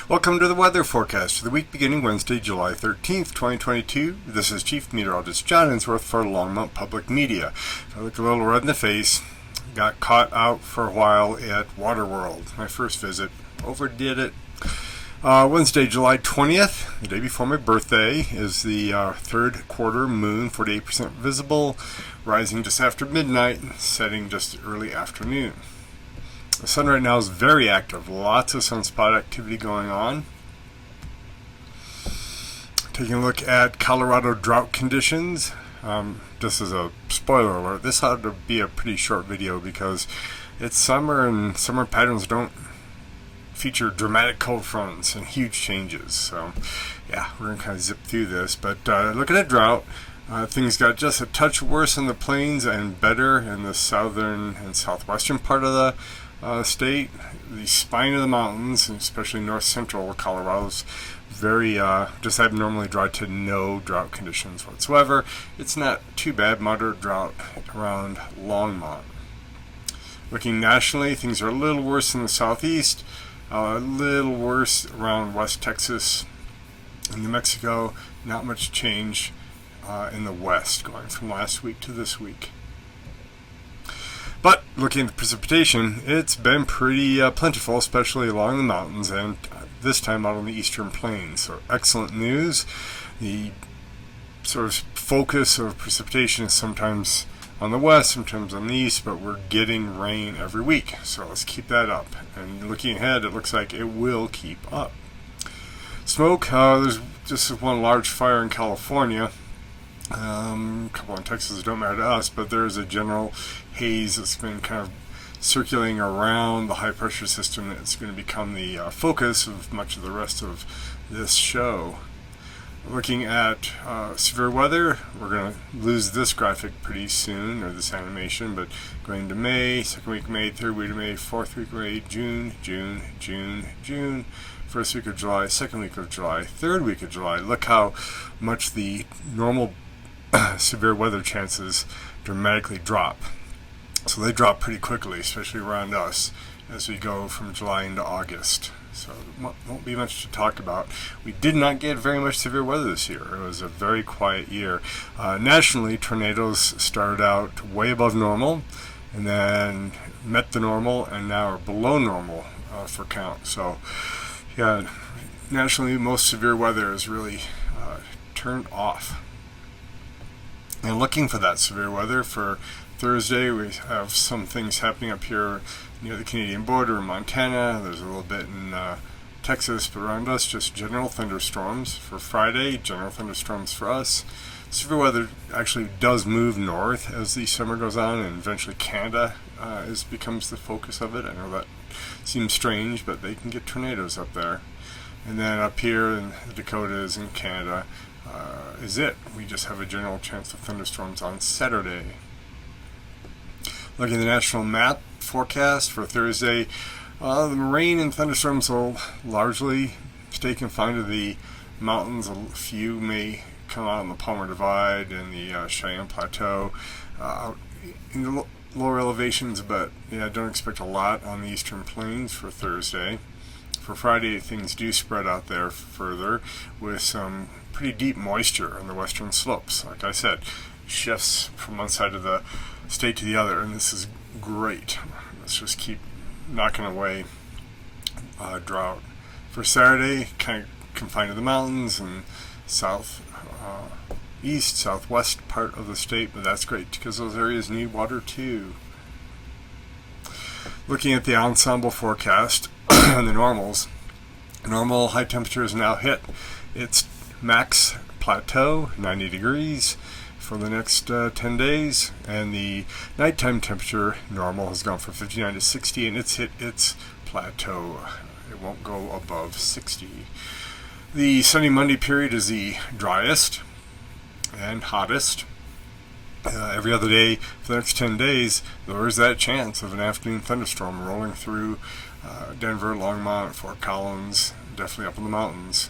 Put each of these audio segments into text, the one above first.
Welcome to the weather forecast for the week beginning Wednesday, July 13th, 2022. This is Chief Meteorologist John Ensworth for Longmont Public Media. I look a little red in the face. Got caught out for a while at Waterworld. My first visit. Overdid it. Wednesday, July 20th, the day before my birthday, is the third quarter moon, 48% visible, rising just after midnight, setting just early afternoon. The sun right now is very active. Lots of sunspot activity going on. Taking a look at Colorado drought conditions. Just as a spoiler alert, this ought to be a pretty short video because it's summer and summer patterns don't feature dramatic cold fronts and huge changes. So yeah, we're going to kind of zip through this. But looking at drought, things got just a touch worse in the plains and better in the southern and southwestern part of the state. The spine of the mountains, and especially north central Colorado's very just abnormally dry to no drought conditions whatsoever. It's not too bad. Moderate drought around Longmont. Looking nationally, things are a little worse in the southeast, a little worse around West Texas and New Mexico. Not much change in the west going from last week to this week. But looking at the precipitation, it's been pretty plentiful, especially along the mountains and this time out on the eastern plains. So excellent news. The sort of focus of precipitation is sometimes on the west, sometimes on the east, but we're getting rain every week. So let's keep that up. And looking ahead, it looks like it will keep up. Smoke, there's just one large fire in California. A couple in Texas don't matter to us, but there's a general haze that's been kind of circulating around the high pressure system that's going to become the focus of much of the rest of this show. Looking at severe weather, we're going to lose this graphic pretty soon, or this animation, but going to May, second week of May, third week of May, fourth week of May, June, first week of July, second week of July, third week of July. Look how much the normal severe weather chances dramatically drop. So they drop pretty quickly, especially around us, as we go from July into August. So won't be much to talk about. We did not get very much severe weather this year. It was a very quiet year. Nationally, tornadoes started out way above normal, and then met the normal, and now are below normal for count. So yeah, nationally, most severe weather is really turned off. And looking for that severe weather for Thursday, we have some things happening up here near the Canadian border in Montana. There's a little bit in Texas, but around us, just general thunderstorms. For Friday, general thunderstorms for us. Severe weather actually does move north as the summer goes on, and eventually Canada becomes the focus of it. I know that seems strange, but they can get tornadoes up there. And then up here in the Dakotas and Canada is it. We just have a general chance of thunderstorms on Saturday. Looking at the national map forecast for Thursday, the rain and thunderstorms will largely stay confined to the mountains. A few may come out on the Palmer Divide and the Cheyenne Plateau out in the lower elevations, but yeah, don't expect a lot on the eastern plains for Thursday. For Friday, things do spread out there further with some pretty deep moisture on the western slopes. Like I said, shifts from one side of the state to the other, and this is great. Let's just keep knocking away drought. For Saturday, kind of confined to the mountains and east, southwest part of the state, but that's great because those areas need water too. Looking at the ensemble forecast and the normals, normal high temperature is now hit its max plateau, 90 degrees. For the next 10 days, and the nighttime temperature normal has gone from 59 to 60, and it's hit its plateau. It won't go above 60. The sunny Monday period is the driest and hottest. Every other day for the next 10 days, there is that chance of an afternoon thunderstorm rolling through Denver, Longmont, Fort Collins, definitely up in the mountains.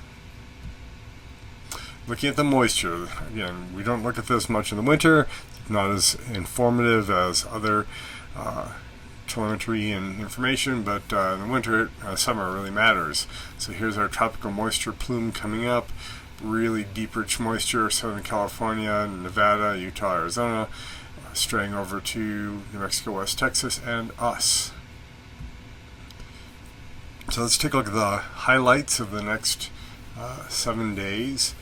Looking at the moisture, again, we don't look at this much in the winter. It's not as informative as other telemetry and information, but in the winter, summer really matters. So here's our tropical moisture plume coming up. Really deep, rich moisture, Southern California, Nevada, Utah, Arizona, straying over to New Mexico, West Texas, and us. So let's take a look at the highlights of the next 7 days.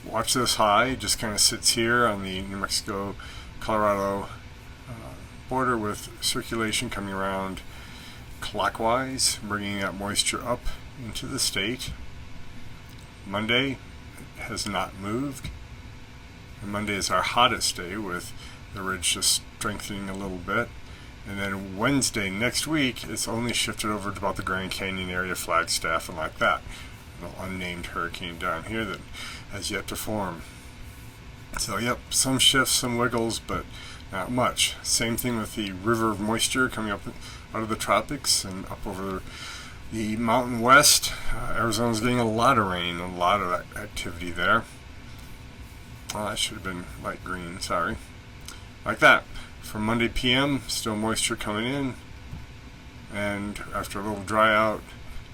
Watch this high, it just kind of sits here on the New Mexico, Colorado border with circulation coming around clockwise, bringing that moisture up into the state. Monday has not moved. And Monday is our hottest day with the ridge just strengthening a little bit. And then Wednesday next week, it's only shifted over to about the Grand Canyon area, Flagstaff, and like that. An unnamed hurricane down here that has yet to form. So yep, some shifts, some wiggles, but not much. Same thing with the river of moisture coming up out of the tropics and up over the mountain west. Arizona's getting a lot of rain, a lot of activity there. Oh, that should have been light green, sorry. Like that. For Monday PM, still moisture coming in. And after a little dry out,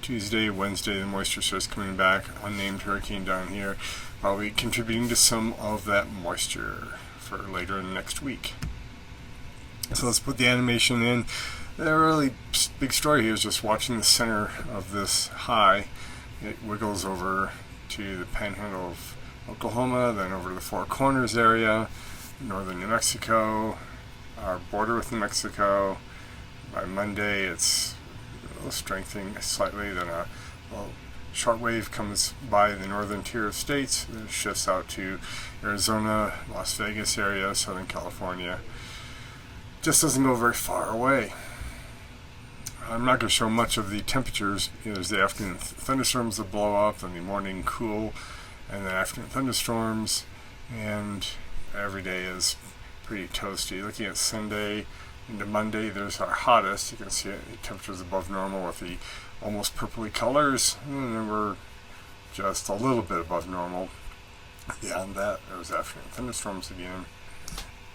Tuesday, Wednesday, the moisture starts coming back. Unnamed hurricane down here, probably contributing to some of that moisture for later in next week. So let's put the animation in. The really big story here is just watching the center of this high. It wiggles over to the panhandle of Oklahoma, then over to the Four Corners area, northern New Mexico, our border with New Mexico. By Monday, it's strengthening slightly. Then a short wave comes by the northern tier of states, then it shifts out to Arizona, Las Vegas area, Southern California. Just doesn't go very far away. I'm not going to show much of the temperatures. There's the afternoon thunderstorms that blow up, and the morning cool, and then afternoon thunderstorms, and every day is pretty toasty. Looking at Sunday into Monday, there's our hottest. You can see it, the temperatures above normal with the almost purpley colors, and then we're just a little bit above normal. Beyond that, there's afternoon thunderstorms again.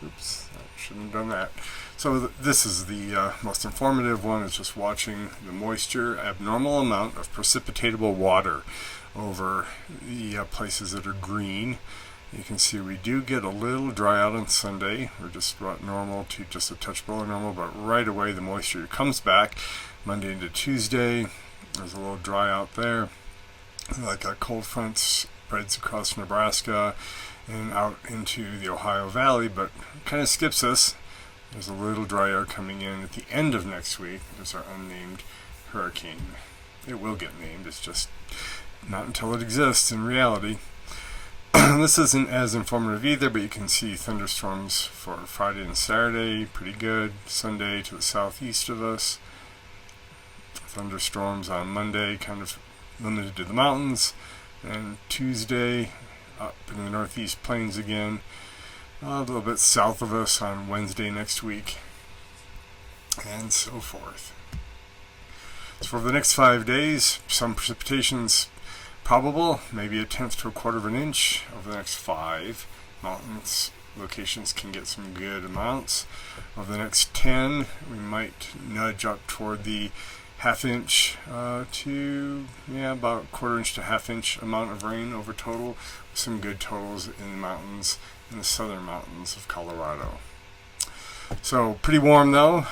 Oops, I shouldn't have done that. So this is the most informative one, is just watching the moisture, abnormal amount of precipitatable water over the places that are green. You can see we do get a little dry out on Sunday. We're just about normal to just a touch below normal, but right away the moisture comes back. Monday into Tuesday, there's a little dry out there. Like a cold front spreads across Nebraska and out into the Ohio Valley, but kind of skips us. There's a little dry air coming in at the end of next week. There's our unnamed hurricane. It will get named, it's just not until it exists in reality. This isn't as informative either, but you can see thunderstorms for Friday and Saturday, pretty good. Sunday to the southeast of us. Thunderstorms on Monday, kind of limited to the mountains. And Tuesday, up in the northeast plains again. A little bit south of us on Wednesday next week. And so forth. So for the next 5 days, some precipitation's probable, maybe 1/10 to 1/4 of an inch over the next 5. Mountains locations can get some good amounts. Over the next 10, we might nudge up toward the 1/2 inch to about 1/4 inch to 1/2 inch amount of rain over total. Some good totals in the mountains, in the southern mountains of Colorado. So pretty warm though.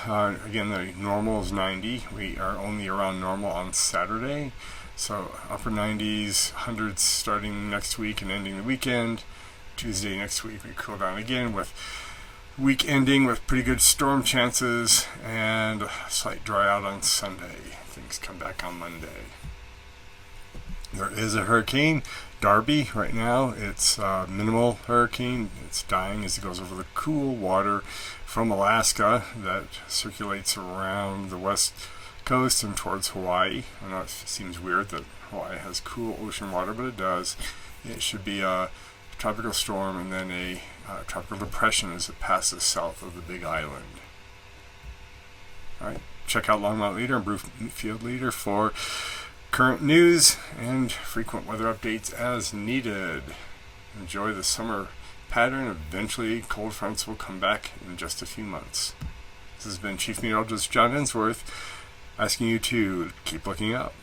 Again, the normal is 90. We are only around normal on Saturday. So upper 90s, hundreds starting next week and ending the weekend. Tuesday next week we cool down again, with week ending with pretty good storm chances and a slight dry out on Sunday. Things come back on Monday. There is a hurricane, Darby, right now. It's a minimal hurricane. It's dying as it goes over the cool water from Alaska that circulates around the west coast and towards Hawaii. I know it seems weird that Hawaii has cool ocean water, but it does. It should be a tropical storm and then a tropical depression as it passes south of the Big Island. Alright, check out Longmont Leader and Bluefield Leader for current news and frequent weather updates as needed. Enjoy the summer pattern. Eventually cold fronts will come back in just a few months. This has been Chief Meteorologist John Ensworth asking you to keep looking up.